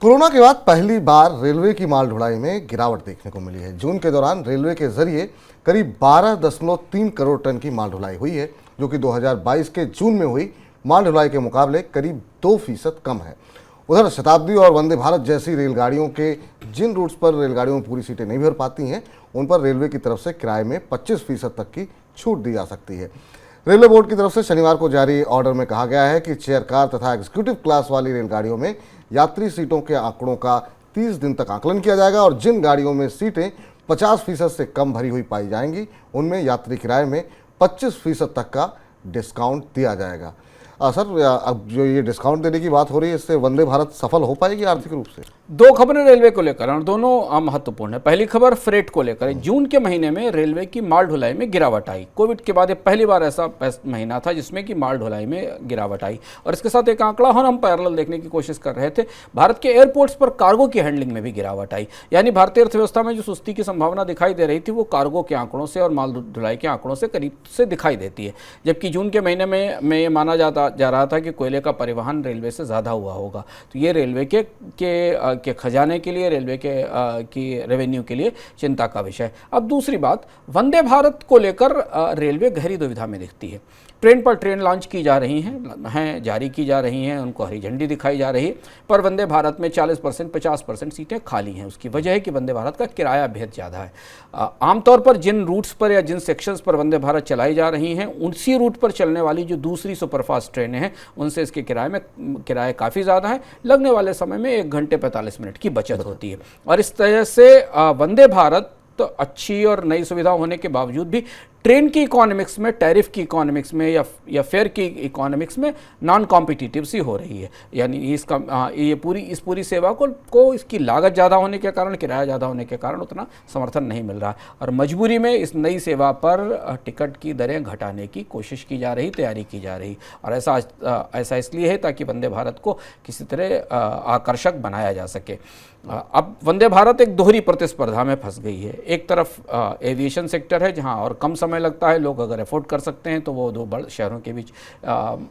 Corona के बाद पहली बार रेलवे की माल ढुलाई में गिरावट देखने को मिली है। जून के दौरान रेलवे के जरिए करीब 12.3 करोड़ टन की माल ढुलाई हुई है, जो कि 2022 के जून में हुई माल ढुलाई के मुकाबले करीब 2% कम है। उधर शताब्दी और वंदे भारत जैसी रेलगाड़ियों के जिन रूट्स पर रेलगाड़ियों में पूरी सीटें नहीं भर पाती हैं, उन पर रेलवे की तरफ से किराए में 25% तक की छूट दी जा सकती है। रेलवे बोर्ड की तरफ से शनिवार को जारी ऑर्डर में कहा गया है कि चेयर कार तथा एग्जीक्यूटिव क्लास वाली रेलगाड़ियों में यात्री सीटों के आंकड़ों का 30 दिन तक आकलन किया जाएगा और जिन गाड़ियों में सीटें 50% से कम भरी हुई पाई जाएंगी, उनमें यात्री किराए में 25% तक का डिस्काउंट दिया जाएगा। सर, अब जो ये डिस्काउंट देने की बात हो रही है, इससे वंदे भारत सफल हो पाएगी आर्थिक रूप से? दो खबरें रेलवे को लेकर और दोनों महत्वपूर्ण है। पहली खबर फ्रेट को लेकर है। जून के महीने में रेलवे की माल ढुलाई में गिरावट आई। कोविड के बाद ये पहली बार ऐसा महीना था जिसमें कि माल ढुलाई में गिरावट आई। और इसके साथ एक आंकड़ा और हम पैरेलल देखने की कोशिश कर रहे थे। भारत के एयरपोर्ट्स पर कार्गो की हैंडलिंग में भी गिरावट आई। यानी भारतीय अर्थव्यवस्था में जो सुस्ती की संभावना दिखाई दे रही थी, वो कार्गो के आंकड़ों से और माल ढुलाई के आंकड़ों से करीब से दिखाई देती है। जबकि जून के महीने में ये माना जा रहा था कि कोयले का परिवहन रेलवे से ज़्यादा हुआ होगा। तो ये रेलवे के खजाने के लिए, रेलवे की रेवेन्यू के लिए चिंता का विषय। अब दूसरी बात, वंदे भारत को लेकर रेलवे गहरी दुविधा में दिखती है। ट्रेन पर ट्रेन लॉन्च की जा रही हैं, जारी की जा रही हैं, उनको हरी झंडी दिखाई जा रही है, पर वंदे भारत में 40% 50% सीटें खाली हैं। उसकी वजह है कि वंदे भारत का किराया बेहद ज़्यादा है। आमतौर पर जिन रूट्स पर या जिन सेक्शंस पर वंदे भारत चलाई जा रही हैं, उसी रूट पर चलने वाली जो दूसरी सुपरफास्ट ट्रेनें हैं, उनसे इसके किराए काफ़ी ज़्यादा है। लगने वाले समय में 1 घंटे 45 मिनट की बचत होती है। और इस तरह से वंदे भारत तो अच्छी और नई सुविधा होने के बावजूद भी ट्रेन की इकोनॉमिक्स में, टैरिफ की इकोनॉमिक्स में या फेयर की इकोनॉमिक्स में नॉन कॉम्पिटिटिव सी हो रही है। यानी इस पूरी सेवा को इसकी लागत ज़्यादा होने के कारण, किराया ज़्यादा होने के कारण उतना समर्थन नहीं मिल रहा और मजबूरी में इस नई सेवा पर टिकट की दरें घटाने की कोशिश की जा रही, तैयारी की जा रही। और ऐसा इसलिए है ताकि वंदे भारत को किसी तरह आकर्षक बनाया जा सके। अब वंदे भारत एक दोहरी प्रतिस्पर्धा में फंस गई है। एक तरफ एविएशन सेक्टर है, जहां और कम समय लगता है, लोग अगर अफोर्ड कर सकते हैं तो वो दो बड़े शहरों के बीच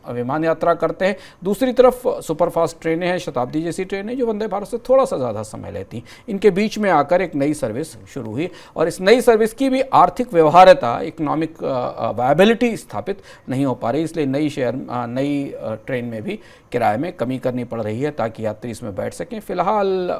विमान यात्रा करते हैं। दूसरी तरफ सुपरफास्ट ट्रेनें हैं, शताब्दी जैसी ट्रेनें, जो वंदे भारत से थोड़ा सा ज़्यादा समय लेती हैं। इनके बीच में आकर एक नई सर्विस शुरू हुई और इस नई सर्विस की भी आर्थिक व्यवहार्यता, इकोनॉमिक वायबिलिटी स्थापित नहीं हो पा रही। इसलिए नई ट्रेन में भी किराए में कमी करनी पड़ रही है ताकि यात्री इसमें बैठ सकें। फिलहाल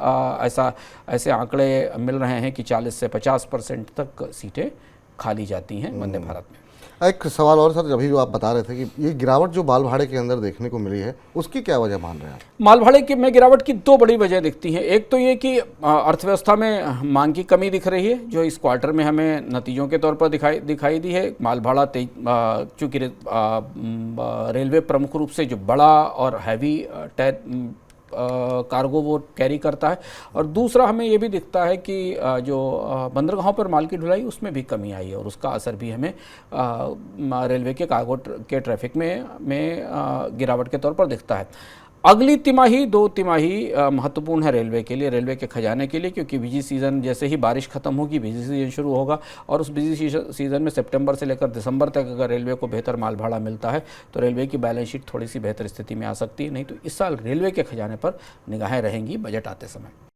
ऐसे आंकड़े मिल रहे हैं कि 40 से 50% तक सीटें खाली जाती हैं वंदे भारत में। एक सवाल और सर, अभी जो आप बता रहे थे कि ये गिरावट जो माल भाड़े के अंदर देखने को मिली है, उसकी क्या वजह मान रहे हैं आप? माल भाड़े में गिरावट की दो बड़ी वजह दिखती हैं। एक तो ये कि अर्थव्यवस्था में मांग की कमी दिख रही है, जो इस क्वार्टर में हमें नतीजों के तौर पर दिखाई दी है। माल भाड़ा चूँकि रेलवे प्रमुख रूप से जो बड़ा और हैवी कार्गो वो कैरी करता है। और दूसरा हमें ये भी दिखता है कि जो बंदरगाहों पर माल की ढुलाई, उसमें भी कमी आई है और उसका असर भी हमें रेलवे के कार्गो के ट्रैफिक में गिरावट के तौर पर दिखता है। अगली तिमाही, 2 तिमाही महत्वपूर्ण है रेलवे के लिए, रेलवे के खजाने के लिए, क्योंकि बिजी सीज़न, जैसे ही बारिश खत्म होगी बिजी सीज़न शुरू होगा और उस बिजी सीज़न में सितंबर से लेकर दिसंबर तक अगर रेलवे को बेहतर माल भाड़ा मिलता है तो रेलवे की बैलेंस शीट थोड़ी सी बेहतर स्थिति में आ सकती है। नहीं तो इस साल रेलवे के खजाने पर निगाहें रहेंगी बजट आते समय।